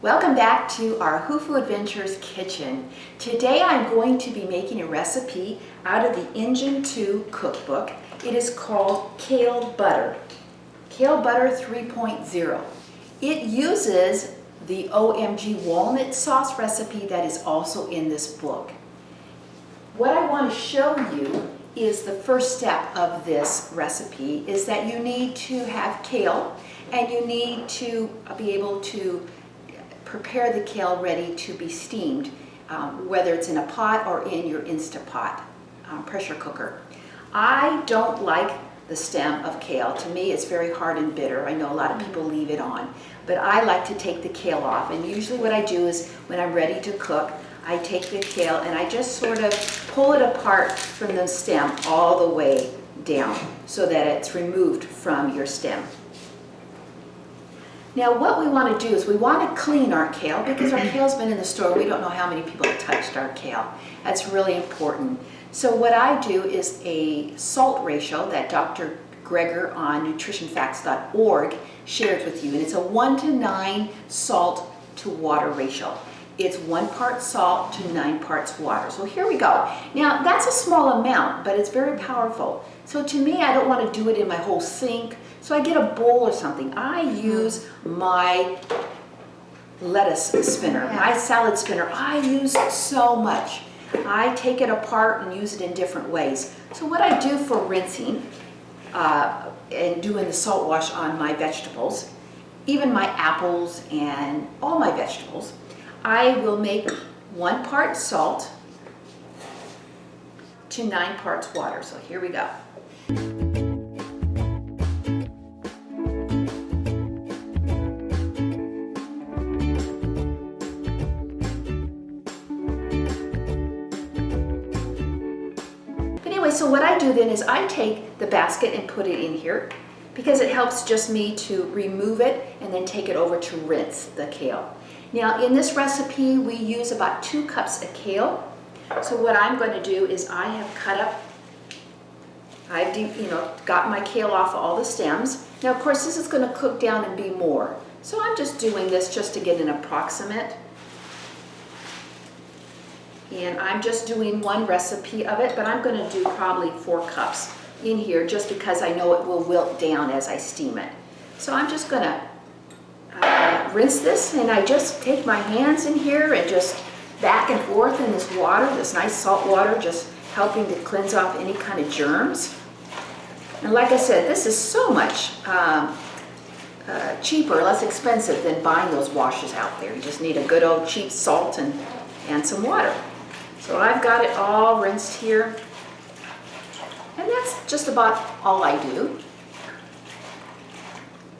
Welcome back to our Whofoo Adventures kitchen. Today I'm going to be making a recipe out of the Engine 2 cookbook. It is called Kale Butter. Kale Butter 3.0. It uses the OMG walnut sauce recipe that is also in this book. What I want to show you is the first step of this recipe is that you need to have kale and you need to be able to prepare the kale ready to be steamed, whether it's in a pot or in your Instapot pressure cooker. I don't like the stem of kale. To me, it's very hard and bitter. I know a lot of people leave it on, but I like to take the kale off. And usually what I do is when I'm ready to cook, I take the kale and I just sort of pull it apart from the stem all the way down so that it's removed from your stem. Now what we want to do is we want to clean our kale because our kale's been in the store. We don't know how many people have touched our kale. That's really important. So what I do is a salt ratio that Dr. Greger on nutritionfacts.org shares with you, and it's a 1:9 salt to water ratio. It's 1 part salt to 9 parts water. So here we go. Now that's a small amount, but it's very powerful. So to me, I don't want to do it in my whole sink, so I get a bowl or something. I use my lettuce spinner, my salad spinner. I use so much. I take it apart and use it in different ways. So what I do for rinsing and doing the salt wash on my vegetables, even my apples and all my vegetables, I will make 1 part salt to 9 parts water. So here we go. Anyway, so what I do then is I take the basket and put it in here because it helps just me to remove it and then take it over to rinse the kale. Now in this recipe we use about 2 cups of kale. So what I'm going to do is I have cut up, I've got my kale off all the stems. Now of course this is going to cook down and be more. So I'm just doing this just to get an approximate. And I'm just doing 1 recipe of it, but I'm going to do probably 4 cups in here just because I know it will wilt down as I steam it. So I'm just going to rinse this, and I just take my hands in here and just back and forth in this water, this nice salt water, just helping to cleanse off any kind of germs. And like I said, this is so much cheaper, less expensive than buying those washes out there. You just need a good old cheap salt and some water. So I've got it all rinsed here, and that's just about all I do.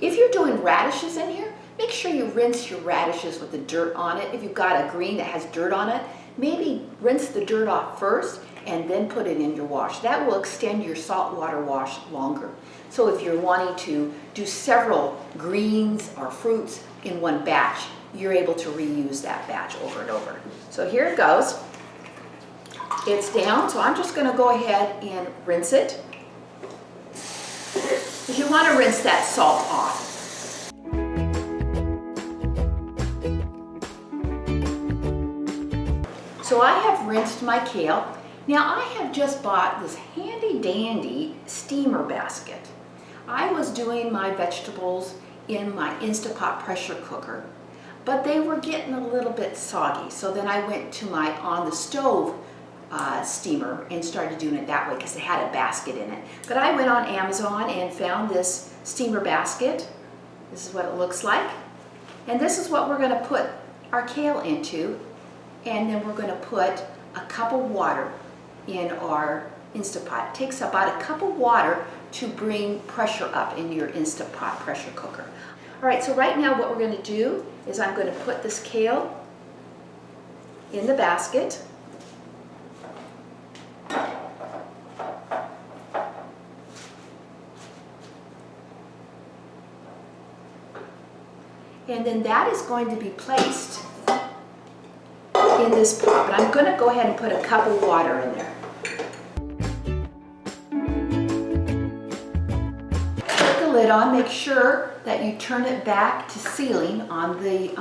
If you're doing radishes in here, make sure you rinse your radishes with the dirt on it. If you've got a green that has dirt on it, maybe rinse the dirt off first and then put it in your wash. That will extend your saltwater wash longer. So if you're wanting to do several greens or fruits in 1 batch, you're able to reuse that batch over and over. So here it goes. It's down, so I'm just going to go ahead and rinse it. Because you want to rinse that salt off. So I have rinsed my kale. Now I have just bought this handy dandy steamer basket. I was doing my vegetables in my Instapot pressure cooker, but they were getting a little bit soggy. So then I went to my on the stove steamer and started doing it that way because it had a basket in it. But I went on Amazon and found this steamer basket. This is what it looks like. And this is what we're going to put our kale into. And then we're going to put a cup of water in our Instapot. It takes about a cup of water to bring pressure up in your Instapot pressure cooker. All right, so right now what we're going to do is I'm going to put this kale in the basket. And then that is going to be placed in this pot. But I'm going to go ahead and put a cup of water in there. Put the lid on. Make sure that you turn it back to sealing on the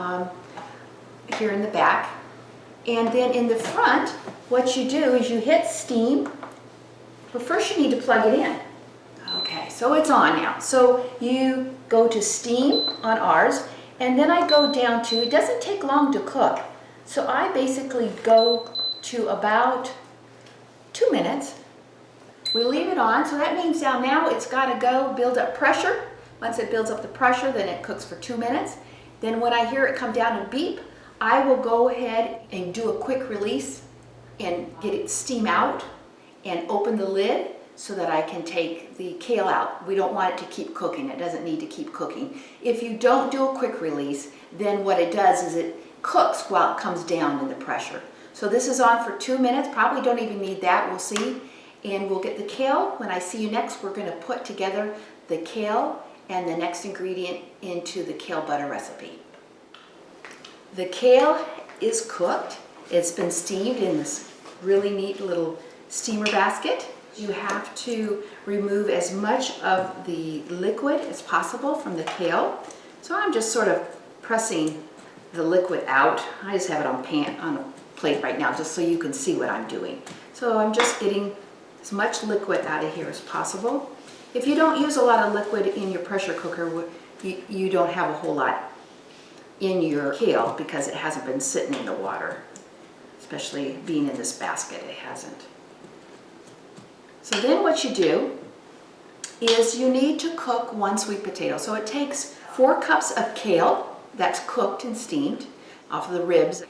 here in the back. And then in the front, what you do is you hit steam, but first you need to plug it in. Okay, so it's on now. So you go to steam on ours, and then I go down to, it doesn't take long to cook, so I basically go to about 2 minutes. We leave it on, so that means now it's got to go build up pressure. Once it builds up the pressure, then it cooks for 2 minutes. Then when I hear it come down and beep, I will go ahead and do a quick release and get it steam out and open the lid so that I can take the kale out. We don't want it to keep cooking. It doesn't need to keep cooking. If you don't do a quick release, then what it does is it cooks while it comes down in the pressure. So this is on for 2 minutes. Probably don't even need that, we'll see. And we'll get the kale. When I see you next, we're gonna put together the kale and the next ingredient into the kale butter recipe. The kale is cooked. It's been steamed in this really neat little steamer basket. You have to remove as much of the liquid as possible from the kale. So I'm just sort of pressing the liquid out. I just have it on a plate right now just so you can see what I'm doing. So I'm just getting as much liquid out of here as possible. If you don't use a lot of liquid in your pressure cooker, you don't have a whole lot in your kale because it hasn't been sitting in the water, especially being in this basket, it hasn't. So then what you do is you need to cook 1 sweet potato. So it takes 4 cups of kale that's cooked and steamed off of the ribs.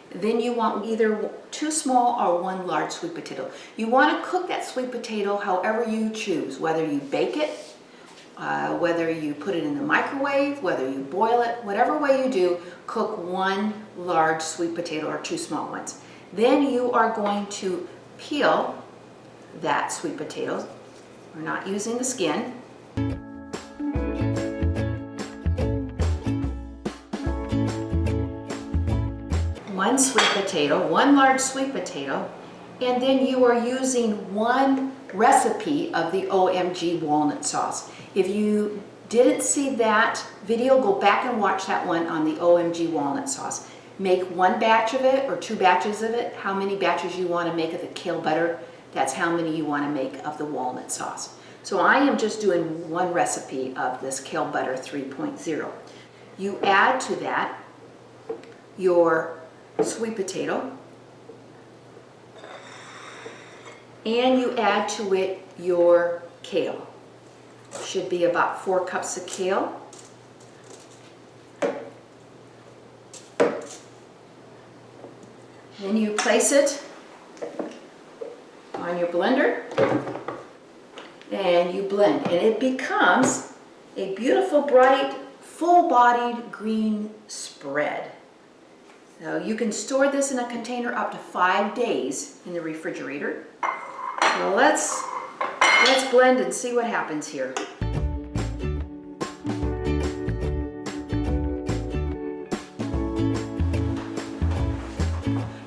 Then you want either 2 small or 1 large sweet potato. You want to cook that sweet potato however you choose, whether you bake it, whether you put it in the microwave, whether you boil it, whatever way you do, cook 1 large sweet potato or 2 small ones. Then you are going to peel that sweet potato. We're not using the skin. One sweet potato, 1 large sweet potato, and then you are using 1 recipe of the OMG walnut sauce. If you didn't see that video, go back and watch that one on the OMG walnut sauce. Make 1 batch of it or 2 batches of it. How many batches you want to make of the kale butter, that's how many you want to make of the walnut sauce. So I am just doing 1 recipe of this Kale Butter 3.0. You add to that your sweet potato, and you add to it your kale. Should be about 4 cups of kale. Then you place it on your blender and you blend, and it becomes a beautiful, bright, full-bodied green spread. So you can store this in a container up to 5 days in the refrigerator. So let's blend and see what happens here.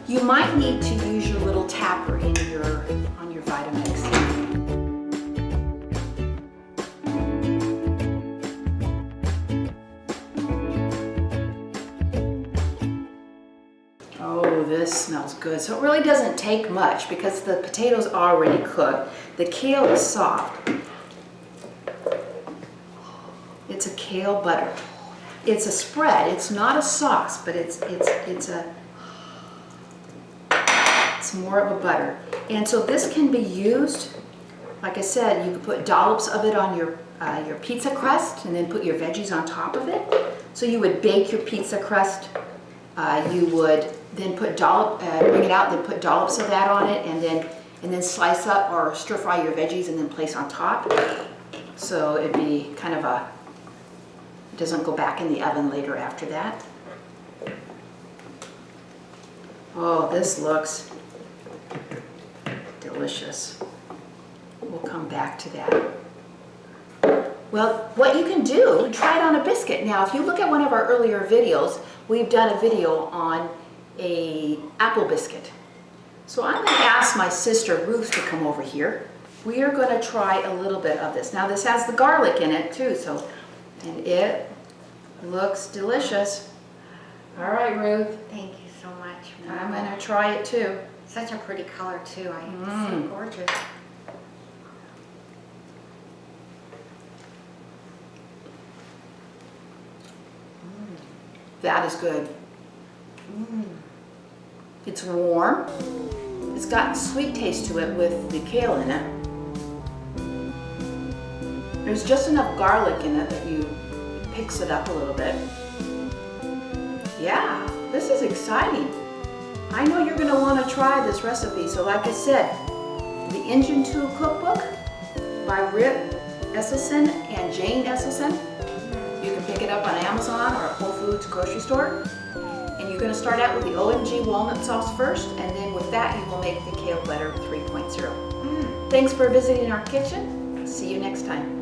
You might need to use your little tapper on your Vitamix. Oh, this smells good. So it really doesn't take much because the potatoes are already cooked. The kale is soft. It's a kale butter. It's a spread. It's not a sauce, but it's more of a butter. And so this can be used, like I said, you could put dollops of it on your pizza crust and then put your veggies on top of it. So you would bake your pizza crust. You would then put bring it out, then put dollops of that on it, and then slice up or stir fry your veggies and then place on top. So it'd be kind of it doesn't go back in the oven later after that. Oh, this looks delicious. We'll come back to that. Well, what you can do, try it on a biscuit. Now, if you look at one of our earlier videos, we've done a video on an apple biscuit. So I'm going to ask my sister Ruth to come over here. We are going to try a little bit of this. Now, this has the garlic in it too, and it looks delicious. All right, Ruth. Thank you so much. I'm gonna try it too. Such a pretty color too. It's so gorgeous. That is good. It's warm. It's got sweet taste to it with the kale in it. There's just enough garlic in it that it picks it up a little bit. Yeah, this is exciting. I know you're gonna wanna try this recipe. So like I said, the Engine 2 Cookbook by Rip Esselson and Jane Esselson. You can pick it up on Amazon or at Whole Foods grocery store. And you're gonna start out with the OMG walnut sauce first, and then with that you will make the Kale Butter 3.0. Thanks for visiting our kitchen. See you next time.